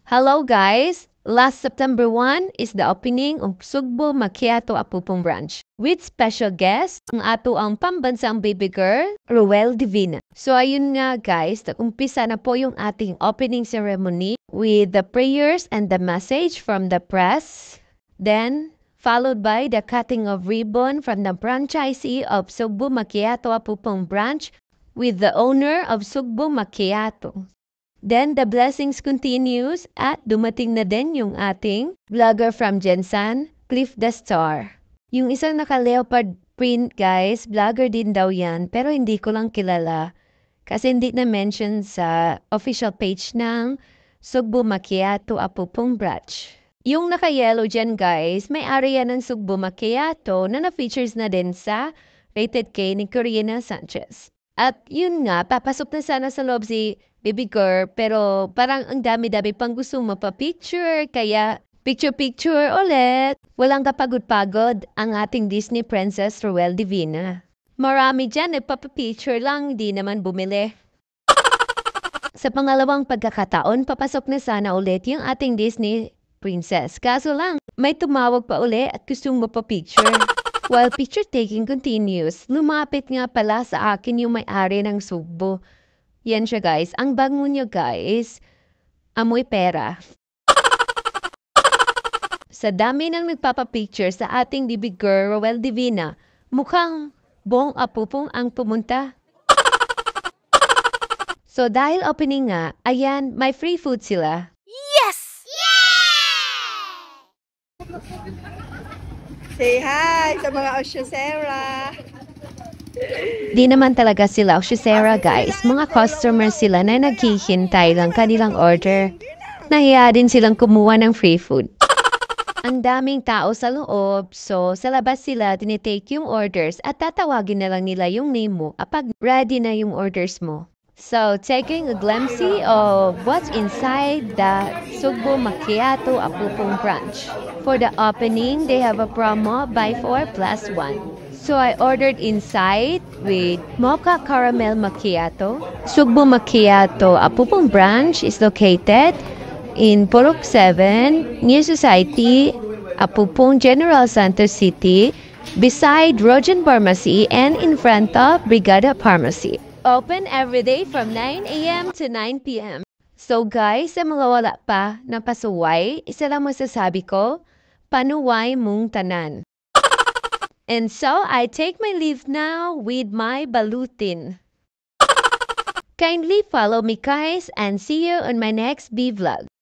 Hello guys! Last September 1 is the opening of Sugbo Macchiato Apupong branch. With special guest, ang ato ang pambansang baby girl, Ruel Divina. So ayun nga guys, nag-umpisa na po yung ating opening ceremony with the prayers and the message from the press. Then, followed by the cutting of ribbon from the franchisee of Sugbo Macchiato Apupong branch with the owner of Sugbo Macchiato. Then, the blessings continues at dumating na din yung ating vlogger from Jensan, Cliff the Star. Yung isang naka-leopard print guys, vlogger din daw yan, pero hindi ko lang kilala. Kasi hindi na-mention sa official page ng Sugbo Macchiato Apupong branch. Yung naka-yellow dyan guys, may area ng Sugbo Macchiato na na-features na din sa Rated K ni Corina Sanchez. At yun nga, papasok na sana sa loob si baby girl, pero parang ang dami-dami pang gusto mapapicture, kaya picture-picture ulit. Walang kapagod-pagod ang ating Disney Princess Ruel Divina. Marami dyan, nagpapapicture lang, di naman bumili. Sa pangalawang pagkakataon, papasok na sana ulit yung ating Disney Princess. Kaso lang, may tumawag pa uli at gustong mapapicture. While picture taking continues, lumapit nga pala sa akin yung may-ari ng Sugbo. Yan siya guys. Ang bango niya guys, amoy pera. Sa dami ng nagpapapicture sa ating baby girl, Ruel Divina, mukhang buong apupong ang pumunta. So dahil opening nga, ayan, may free food sila. Yes! Say hi sa mga Oshosera. Di naman talaga sila Oshosera guys. Mga customers sila na naghihintay ng kanilang order. Nahiya din silang kumuha ng free food. Ang daming tao sa loob, so sa labas sila tinitake yung orders at tatawagin na lang nila yung name mo kapag ready na yung orders mo. So, taking a glimpse of what's inside the Sugbo Macchiato Apupong branch. For the opening, they have a promo buy 4 plus 1. So, I ordered inside with Mocha Caramel Macchiato. Sugbo Macchiato Apupong branch is located in Purok 7, New Society, Apupong General Santos City, beside Rojan Pharmacy and in front of Brigada Pharmacy. Open every day from 9 a.m. to 9 p.m. So guys, sa mga wala pa na pasuway, isa lang masasabi ko, panuway mong tanan. And so, I take my leave now with my balutin. Kindly follow me guys and see you on my next B vlog.